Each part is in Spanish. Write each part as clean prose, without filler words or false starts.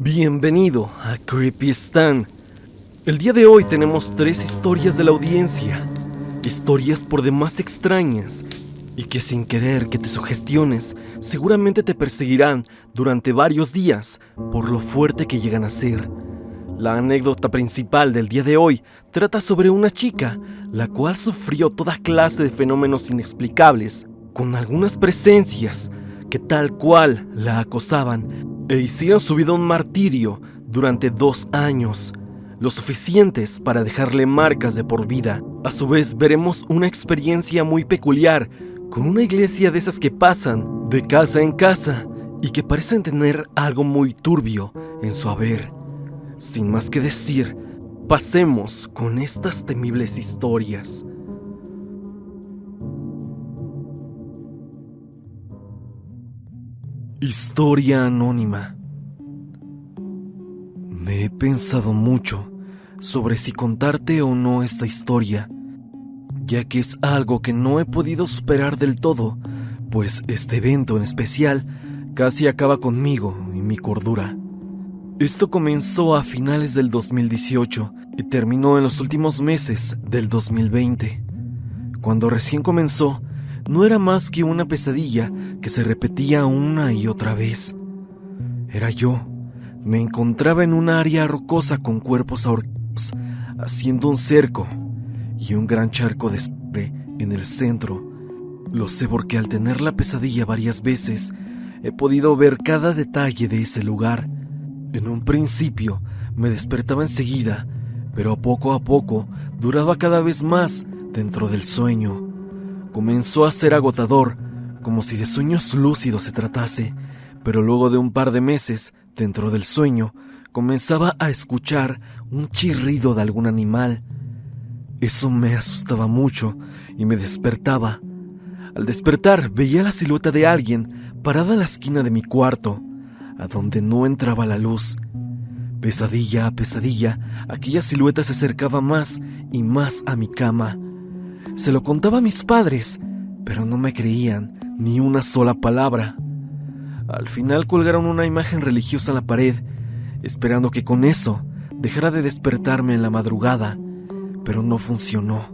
Bienvenido a Creepystan. El día de hoy tenemos 3 historias de la audiencia. Historias por demás extrañas y que sin querer que te sugestiones, seguramente te perseguirán durante varios días por lo fuerte que llegan a ser. La anécdota principal del día de hoy trata sobre una chica, la cual sufrió toda clase de fenómenos inexplicables, con algunas presencias que tal cual la acosaban e hicieron su vida un martirio durante 2 años, lo suficientes para dejarle marcas de por vida. A su vez veremos una experiencia muy peculiar con una iglesia de esas que pasan de casa en casa y que parecen tener algo muy turbio en su haber. Sin más que decir, pasemos con estas temibles historias. Historia anónima. Me he pensado mucho sobre si contarte o no esta historia, ya que es algo que no he podido superar del todo, pues este evento en especial casi acaba conmigo y mi cordura. Esto comenzó a finales del 2018 y terminó en los últimos meses del 2020. Cuando recién comenzó, no era más que una pesadilla que se repetía una y otra vez. Era yo. Me encontraba en un área rocosa con cuerpos ahorcados, haciendo un cerco y un gran charco de sangre en el centro. Lo sé porque al tener la pesadilla varias veces, he podido ver cada detalle de ese lugar. En un principio me despertaba enseguida, pero poco a poco duraba cada vez más dentro del sueño. Comenzó a ser agotador, como si de sueños lúcidos se tratase, pero luego de un par de meses, dentro del sueño, comenzaba a escuchar un chirrido de algún animal. Eso me asustaba mucho y me despertaba. Al despertar veía la silueta de alguien parada en la esquina de mi cuarto, a donde no entraba la luz. Pesadilla a pesadilla, aquella silueta se acercaba más y más a mi cama. Se lo contaba a mis padres, pero no me creían ni una sola palabra. Al final colgaron una imagen religiosa en la pared, esperando que con eso dejara de despertarme en la madrugada, pero no funcionó.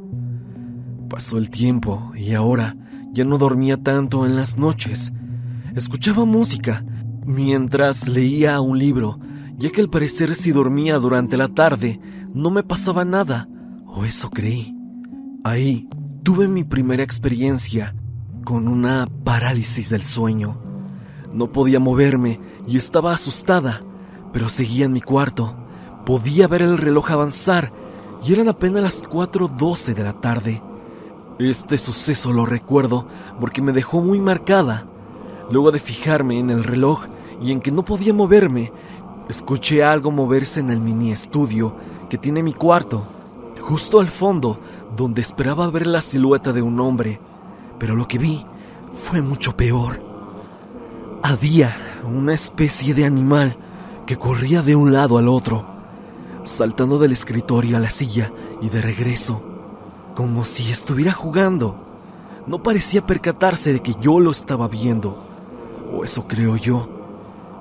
Pasó el tiempo y ahora ya no dormía tanto en las noches. Escuchaba música mientras leía un libro, ya que al parecer si dormía durante la tarde no me pasaba nada, o eso creí. Ahí tuve mi primera experiencia con una parálisis del sueño. No podía moverme y estaba asustada, pero seguía en mi cuarto. Podía ver el reloj avanzar y eran apenas las 4:12 de la tarde. Este suceso lo recuerdo porque me dejó muy marcada. Luego de fijarme en el reloj y en que no podía moverme, escuché algo moverse en el mini estudio que tiene mi cuarto, justo al fondo, donde esperaba ver la silueta de un hombre, pero lo que vi fue mucho peor. Había una especie de animal que corría de un lado al otro, saltando del escritorio a la silla y de regreso, como si estuviera jugando. No parecía percatarse de que yo lo estaba viendo, o eso creo yo.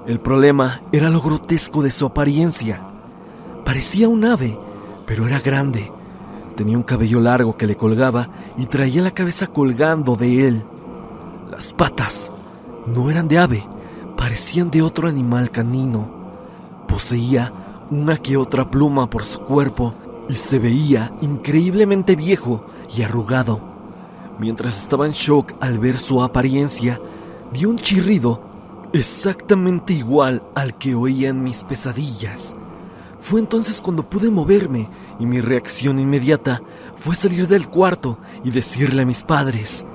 El problema era lo grotesco de su apariencia. Parecía un ave, pero era grande. Tenía un cabello largo que le colgaba y traía la cabeza colgando de él. Las patas no eran de ave, parecían de otro animal canino. Poseía una que otra pluma por su cuerpo y se veía increíblemente viejo y arrugado. Mientras estaba en shock al ver su apariencia, dio un chirrido exactamente igual al que oía en mis pesadillas. Fue entonces cuando pude moverme y mi reacción inmediata fue salir del cuarto y decirle a mis padres.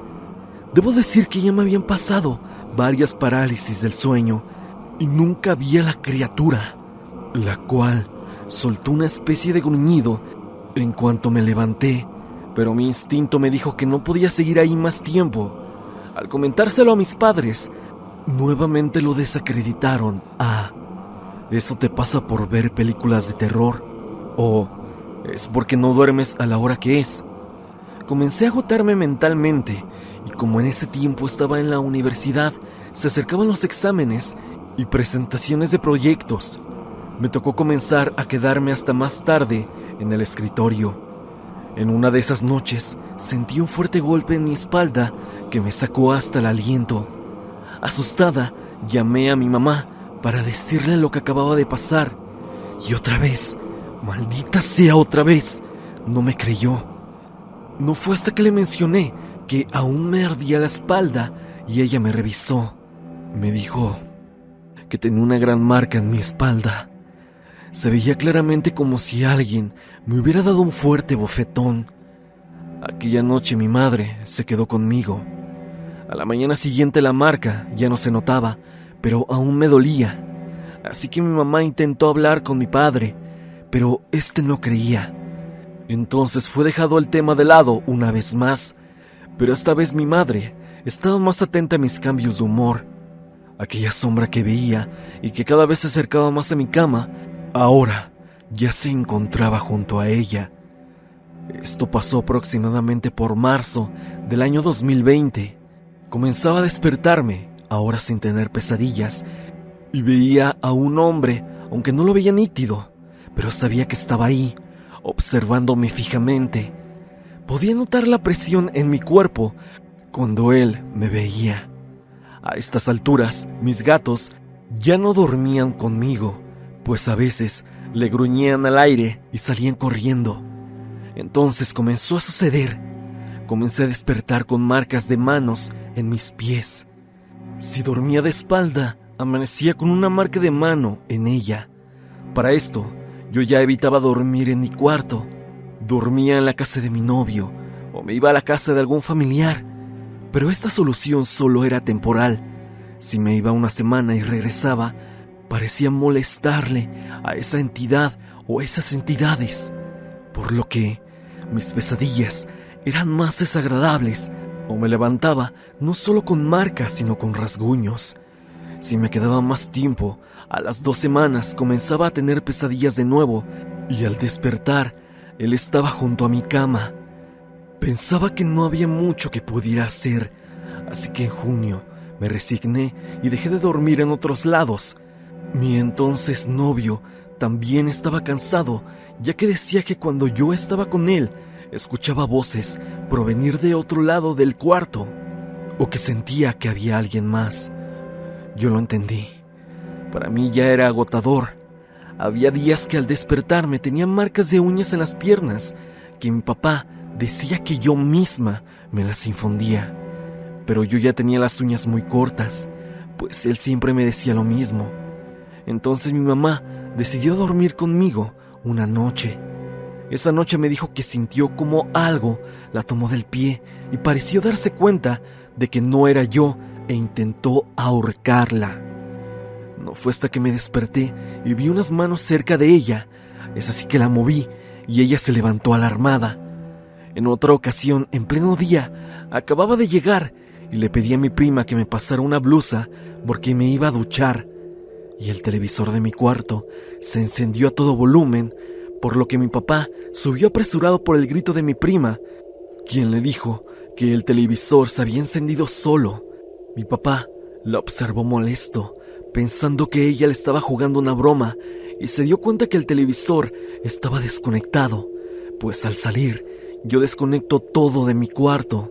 Debo decir que ya me habían pasado varias parálisis del sueño y nunca vi a la criatura, la cual soltó una especie de gruñido en cuanto me levanté, pero mi instinto me dijo que no podía seguir ahí más tiempo. Al comentárselo a mis padres, nuevamente lo desacreditaron. ¿Eso te pasa por ver películas de terror? ¿O es porque no duermes a la hora que es? Comencé a agotarme mentalmente, y como en ese tiempo estaba en la universidad, se acercaban los exámenes y presentaciones de proyectos. me tocó comenzar a quedarme hasta más tarde en el escritorio. En una de esas noches sentí un fuerte golpe en mi espalda que me sacó hasta el aliento. Asustada, llamé a mi mamá para decirle lo que acababa de pasar. Y otra vez, maldita sea otra vez, no me creyó. No fue hasta que le mencioné que aún me ardía la espalda y ella me revisó. Me dijo que tenía una gran marca en mi espalda. Se veía claramente como si alguien me hubiera dado un fuerte bofetón. Aquella noche mi madre se quedó conmigo. A la mañana siguiente la marca ya no se notaba, pero aún me dolía. Así que mi mamá intentó hablar con mi padre, pero este no creía. Entonces fue dejado el tema de lado una vez más, pero esta vez mi madre estaba más atenta a mis cambios de humor. Aquella sombra que veía y que cada vez se acercaba más a mi cama, ahora ya se encontraba junto a ella. Esto pasó aproximadamente por marzo del año 2020. Comenzaba a despertarme, ahora sin tener pesadillas, y veía a un hombre, aunque no lo veía nítido, pero sabía que estaba ahí, observándome fijamente. Podía notar la presión en mi cuerpo cuando él me veía. A estas alturas, mis gatos ya no dormían conmigo, pues a veces le gruñían al aire y salían corriendo. Entonces comenzó a suceder. Comencé a despertar con marcas de manos en mis pies. Si dormía de espalda, amanecía con una marca de mano en ella. Para esto, yo ya evitaba dormir en mi cuarto. Dormía en la casa de mi novio o me iba a la casa de algún familiar. Pero esta solución solo era temporal. Si me iba una semana y regresaba, parecía molestarle a esa entidad o esas entidades, por lo que mis pesadillas eran más desagradables o me levantaba no solo con marcas sino con rasguños. Si me quedaba más tiempo, a las 2 semanas comenzaba a tener pesadillas de nuevo y al despertar, él estaba junto a mi cama. Pensaba que no había mucho que pudiera hacer, así que en junio me resigné y dejé de dormir en otros lados. Mi entonces novio también estaba cansado, ya que decía que cuando yo estaba con él, escuchaba voces provenir de otro lado del cuarto, o que sentía que había alguien más. Yo lo entendí. Para mí ya era agotador. Había días que al despertarme tenía marcas de uñas en las piernas, que mi papá decía que yo misma me las infundía. Pero yo ya tenía las uñas muy cortas, pues él siempre me decía lo mismo. Entonces mi mamá decidió dormir conmigo una noche. Esa noche me dijo que sintió como algo la tomó del pie y pareció darse cuenta de que no era yo e intentó ahorcarla. No fue hasta que me desperté y vi unas manos cerca de ella. Es así que la moví y ella se levantó alarmada. En otra ocasión, en pleno día, acababa de llegar y le pedí a mi prima que me pasara una blusa porque me iba a duchar. Y el televisor de mi cuarto se encendió a todo volumen, por lo que mi papá subió apresurado por el grito de mi prima, quien le dijo que el televisor se había encendido solo. Mi papá la observó molesto, pensando que ella le estaba jugando una broma, y se dio cuenta que el televisor estaba desconectado, pues al salir yo desconecto todo de mi cuarto.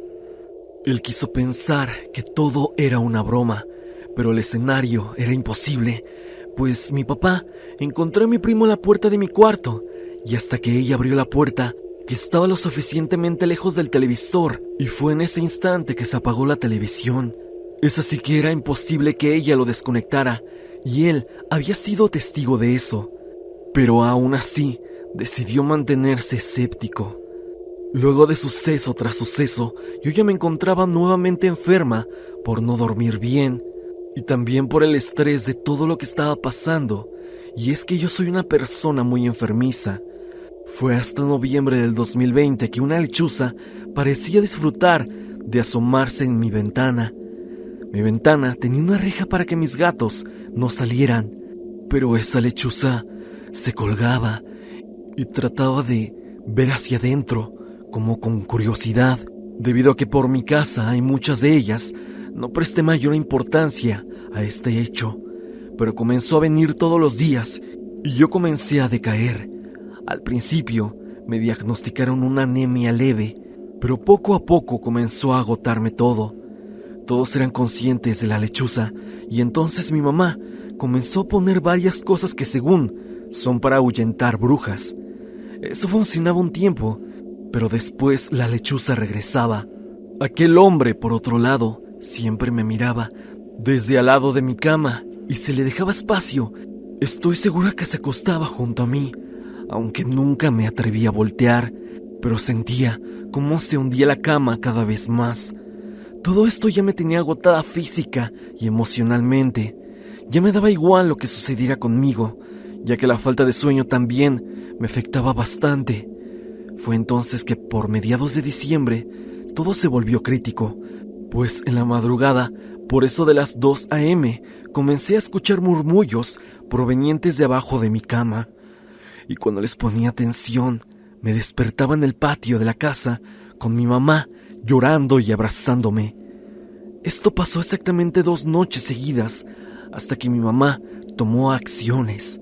Él quiso pensar que todo era una broma, pero el escenario era imposible, pues mi papá encontró a mi primo en la puerta de mi cuarto, y hasta que ella abrió la puerta, que estaba lo suficientemente lejos del televisor, y fue en ese instante que se apagó la televisión. Es así que era imposible que ella lo desconectara, y él había sido testigo de eso. Pero aún así, decidió mantenerse escéptico. Luego de suceso tras suceso, yo ya me encontraba nuevamente enferma por no dormir bien, y también por el estrés de todo lo que estaba pasando, y es que yo soy una persona muy enfermiza. Fue hasta noviembre del 2020 que una lechuza parecía disfrutar de asomarse en mi ventana. Mi ventana tenía una reja para que mis gatos no salieran, pero esa lechuza se colgaba y trataba de ver hacia adentro, como con curiosidad. Debido a que por mi casa hay muchas de ellas, no presté mayor importancia a este hecho, pero comenzó a venir todos los días y yo comencé a decaer. Al principio me diagnosticaron una anemia leve, pero poco a poco comenzó a agotarme todo. Todos eran conscientes de la lechuza y entonces mi mamá comenzó a poner varias cosas que según son para ahuyentar brujas. Eso funcionaba un tiempo, pero después la lechuza regresaba. Aquel hombre, por otro lado, siempre me miraba desde al lado de mi cama y se le dejaba espacio. Estoy segura que se acostaba junto a mí, aunque nunca me atreví a voltear, pero sentía cómo se hundía la cama cada vez más. Todo esto ya me tenía agotada física y emocionalmente. Ya me daba igual lo que sucediera conmigo, ya que la falta de sueño también me afectaba bastante. Fue entonces que por mediados de diciembre todo se volvió crítico, pues en la madrugada, por eso de las 2 a.m., comencé a escuchar murmullos provenientes de abajo de mi cama. Y cuando les ponía atención, me despertaba en el patio de la casa con mi mamá llorando y abrazándome. Esto pasó exactamente 2 noches seguidas, hasta que mi mamá tomó acciones.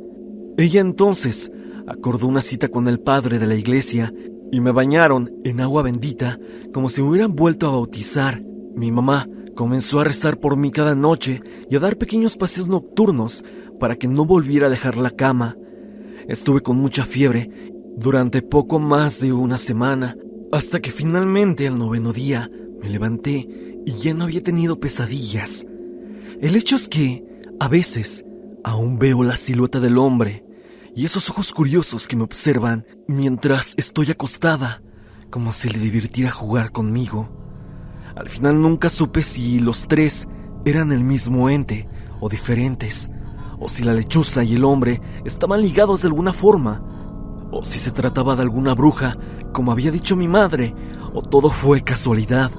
Ella entonces acordó una cita con el padre de la iglesia y me bañaron en agua bendita como si me hubieran vuelto a bautizar. Mi mamá comenzó a rezar por mí cada noche y a dar pequeños paseos nocturnos para que no volviera a dejar la cama. Estuve con mucha fiebre durante poco más de una semana, hasta que finalmente al 9º día me levanté y ya no había tenido pesadillas. El hecho es que, a veces, aún veo la silueta del hombre y esos ojos curiosos que me observan mientras estoy acostada, como si le divirtiera jugar conmigo. Al final nunca supe si los 3 eran el mismo ente o diferentes, o si la lechuza y el hombre estaban ligados de alguna forma, o si se trataba de alguna bruja, como había dicho mi madre, o todo fue casualidad.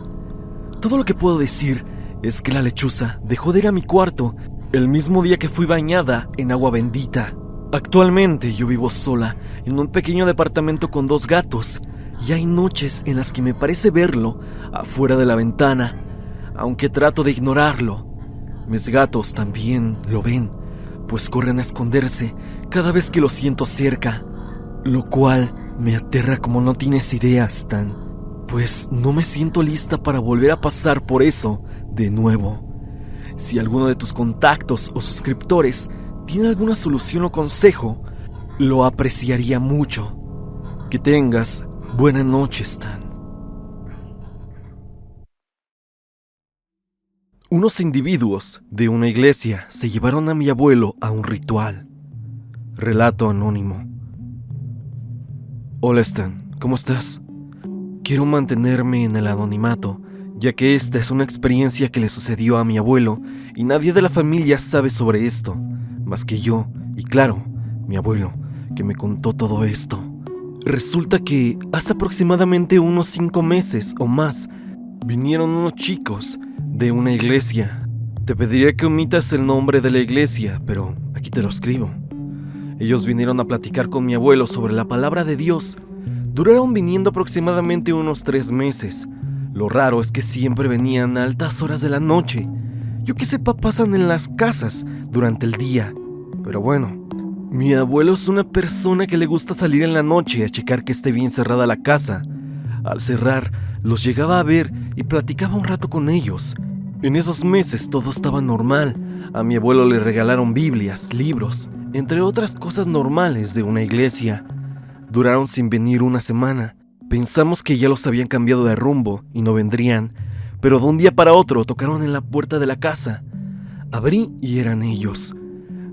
Todo lo que puedo decir es que la lechuza dejó de ir a mi cuarto el mismo día que fui bañada en agua bendita. Actualmente yo vivo sola en un pequeño departamento con 2 gatos y hay noches en las que me parece verlo afuera de la ventana, aunque trato de ignorarlo. Mis gatos también lo ven, pues corren a esconderse cada vez que lo siento cerca, lo cual me aterra como no tienes idea, Stan, pues no me siento lista para volver a pasar por eso de nuevo. Si alguno de tus contactos o suscriptores tiene alguna solución o consejo, lo apreciaría mucho. Que tengas buena noche, Stan. Unos individuos de una iglesia se llevaron a mi abuelo a un ritual. Relato anónimo. Hola, Stan, ¿cómo estás? Quiero mantenerme en el anonimato, ya que esta es una experiencia que le sucedió a mi abuelo y nadie de la familia sabe sobre esto, más que yo y, claro, mi abuelo, que me contó todo esto. Resulta que hace aproximadamente unos 5 meses o más vinieron unos chicos de una iglesia. Te pediría que omitas el nombre de la iglesia, pero aquí te lo escribo. Ellos vinieron a platicar con mi abuelo sobre la palabra de Dios. Duraron viniendo aproximadamente unos 3 meses. Lo raro es que siempre venían a altas horas de la noche. Yo que sepa, pasan en las casas durante el día. Pero bueno, mi abuelo es una persona que le gusta salir en la noche a checar que esté bien cerrada la casa. Al cerrar, los llegaba a ver y platicaba un rato con ellos. En esos meses todo estaba normal. A mi abuelo le regalaron Biblias, libros, entre otras cosas normales de una iglesia. Duraron sin venir una semana. Pensamos que ya los habían cambiado de rumbo y no vendrían, pero de un día para otro tocaron en la puerta de la casa. Abrí y eran ellos.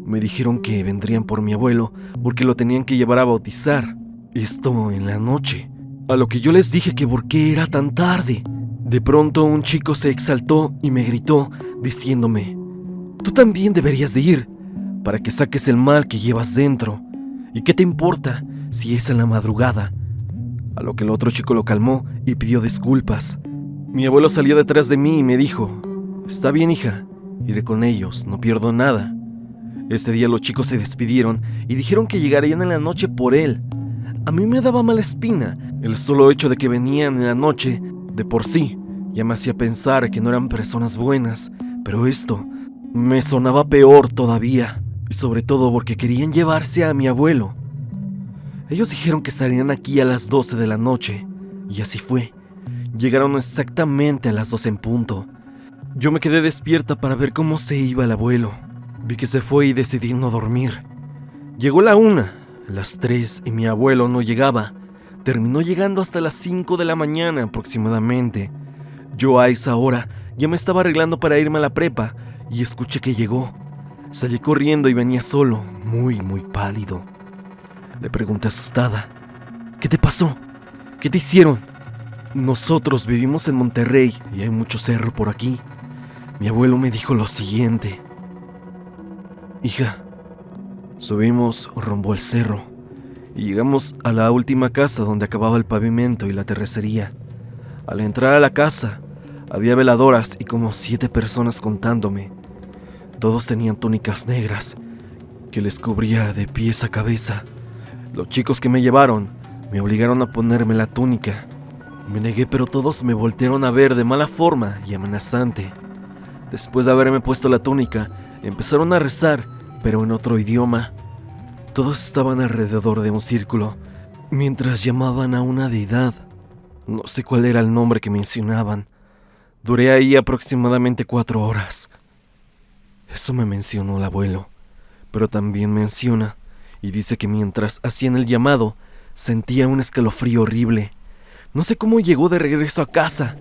Me dijeron que vendrían por mi abuelo porque lo tenían que llevar a bautizar. Esto en la noche. A lo que yo les dije que por qué era tan tarde. De pronto un chico se exaltó y me gritó diciéndome: «Tú también deberías de ir, para que saques el mal que llevas dentro. ¿Y qué te importa si es en la madrugada?». A lo que el otro chico lo calmó y pidió disculpas. Mi abuelo salió detrás de mí y me dijo: «Está bien, hija, iré con ellos, no pierdo nada». Este día los chicos se despidieron y dijeron que llegarían en la noche por él. A mí me daba mala espina. El solo hecho de que venían en la noche, de por sí, ya me hacía pensar que no eran personas buenas, pero esto me sonaba peor todavía. y sobre todo porque querían llevarse a mi abuelo. Ellos dijeron que estarían aquí a las 12 de la noche, y así fue. Llegaron exactamente a las 12 en punto. Yo me quedé despierta para ver cómo se iba el abuelo. Vi que se fue y decidí no dormir. Llegó la 1, las 3 y mi abuelo no llegaba. Terminó llegando hasta las 5 de la mañana aproximadamente. Yo a esa hora ya me estaba arreglando para irme a la prepa y escuché que llegó. Salí corriendo y venía solo, muy pálido. Le pregunté asustada: ¿qué te pasó? ¿Qué te hicieron? Nosotros vivimos en Monterrey y hay mucho cerro por aquí. Mi abuelo me dijo lo siguiente: hija, subimos rumbo al cerro y llegamos a la última casa donde acababa el pavimento y la terracería. Al entrar a la casa, había veladoras y como 7 personas contándome. Todos tenían túnicas negras que les cubría de pies a cabeza. Los chicos que me llevaron me obligaron a ponerme la túnica. Me negué, pero todos me voltearon a ver de mala forma y amenazante. Después de haberme puesto la túnica, empezaron a rezar, pero en otro idioma. Todos estaban alrededor de un círculo, mientras llamaban a una deidad. No sé cuál era el nombre que mencionaban. Duré ahí aproximadamente 4 horas. Eso me mencionó el abuelo, pero también menciona y dice que mientras hacían el llamado, sentía un escalofrío horrible. No sé cómo llegó de regreso a casa,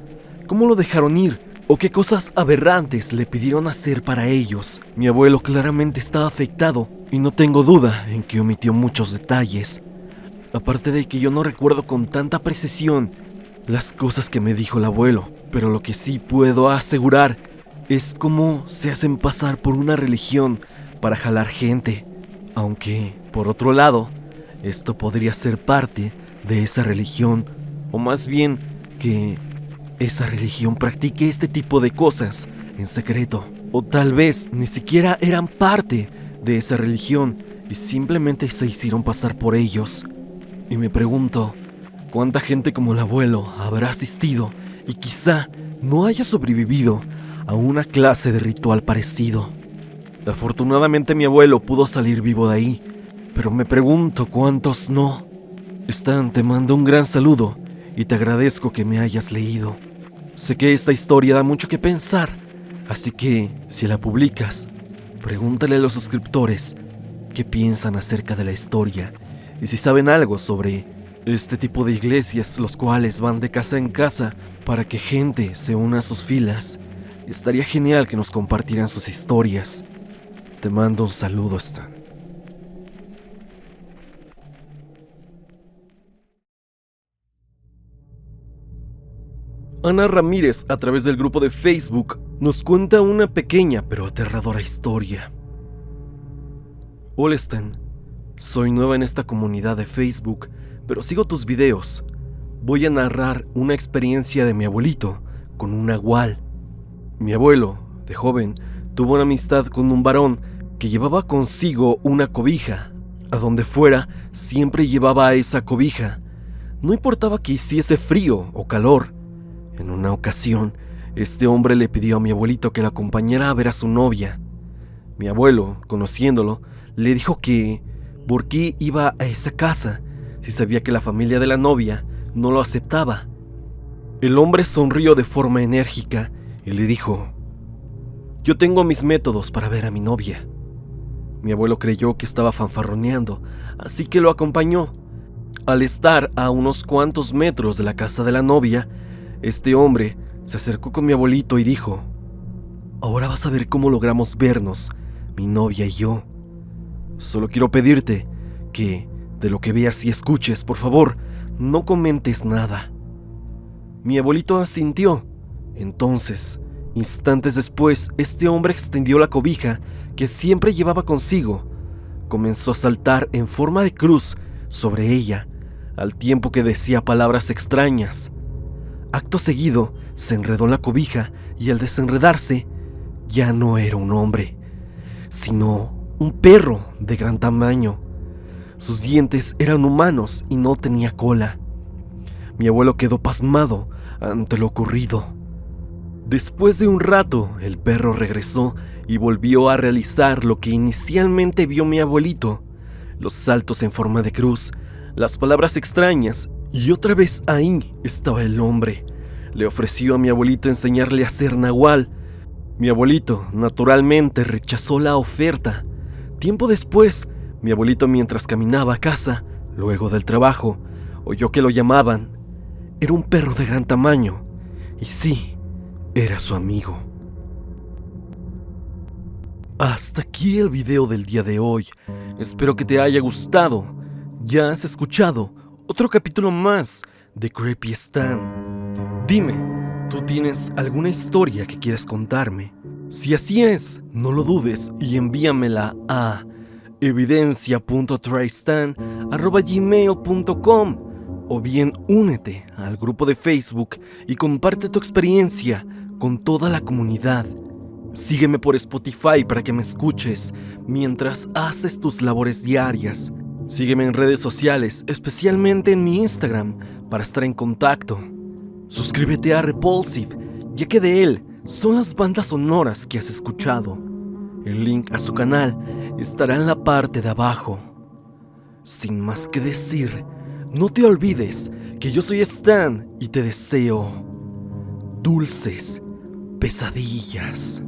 cómo lo dejaron ir, o qué cosas aberrantes le pidieron hacer para ellos. Mi abuelo claramente estaba afectado, y no tengo duda en que omitió muchos detalles. Aparte de que yo no recuerdo con tanta precisión las cosas que me dijo el abuelo, pero lo que sí puedo asegurar es cómo se hacen pasar por una religión para jalar gente. Aunque, por otro lado, esto podría ser parte de esa religión, o más bien que esa religión practique este tipo de cosas en secreto. O tal vez ni siquiera eran parte de esa religión y simplemente se hicieron pasar por ellos. Y me pregunto, ¿cuánta gente como el abuelo habrá asistido y quizá no haya sobrevivido a una clase de ritual parecido? Afortunadamente mi abuelo pudo salir vivo de ahí, pero me pregunto cuántos no. Stan, te mando un gran saludo y te agradezco que me hayas leído. Sé que esta historia da mucho que pensar, así que si la publicas, pregúntale a los suscriptores qué piensan acerca de la historia y si saben algo sobre este tipo de iglesias, los cuales van de casa en casa para que gente se una a sus filas. Estaría genial que nos compartieran sus historias. Te mando un saludo, Stan. Ana Ramírez, a través del grupo de Facebook, nos cuenta una pequeña pero aterradora historia. Hola Stan, soy nueva en esta comunidad de Facebook, pero sigo tus videos. Voy a narrar una experiencia de mi abuelito con un nahual. Mi abuelo, de joven, tuvo una amistad con un varón que llevaba consigo una cobija. A donde fuera, siempre llevaba esa cobija. No importaba que hiciese frío o calor. En una ocasión, este hombre le pidió a mi abuelito que lo acompañara a ver a su novia. Mi abuelo, conociéndolo, le dijo que ¿por qué iba a esa casa si sabía que la familia de la novia no lo aceptaba? El hombre sonrió de forma enérgica y le dijo: yo tengo mis métodos para ver a mi novia. Mi abuelo creyó que estaba fanfarroneando, así que lo acompañó. Al estar a unos cuantos metros de la casa de la novia, este hombre se acercó con mi abuelito y dijo: ahora vas a ver cómo logramos vernos, mi novia y yo. Solo quiero pedirte que, de lo que veas y escuches, por favor, no comentes nada. Mi abuelito asintió. Entonces, instantes después, este hombre extendió la cobija que siempre llevaba consigo. Comenzó a saltar en forma de cruz sobre ella, al tiempo que decía palabras extrañas. Acto seguido, se enredó en la cobija y al desenredarse, ya no era un hombre, sino un perro de gran tamaño. Sus dientes eran humanos y no tenía cola. Mi abuelo quedó pasmado ante lo ocurrido. Después de un rato, el perro regresó y volvió a realizar lo que inicialmente vio mi abuelito: los saltos en forma de cruz, las palabras extrañas, y otra vez ahí estaba el hombre. Le ofreció a mi abuelito enseñarle a hacer nahual. Mi abuelito, naturalmente, rechazó la oferta. Tiempo después, mi abuelito, mientras caminaba a casa, luego del trabajo, oyó que lo llamaban. Era un perro de gran tamaño, y sí, era su amigo. Hasta aquí el video del día de hoy. Espero que te haya gustado. Ya has escuchado otro capítulo más de Creepy Stan. Dime, ¿tú tienes alguna historia que quieras contarme? Si así es, no lo dudes y envíamela a evidencia.tristan@gmail.com, o bien únete al grupo de Facebook y comparte tu experiencia con toda la comunidad. Sígueme por Spotify para que me escuches mientras haces tus labores diarias. Sígueme en redes sociales, especialmente en mi Instagram, para estar en contacto. Suscríbete a Repulsive, ya que de él son las bandas sonoras que has escuchado. El link a su canal estará en la parte de abajo. Sin más que decir, no te olvides que yo soy Stan y te deseo dulces pesadillas.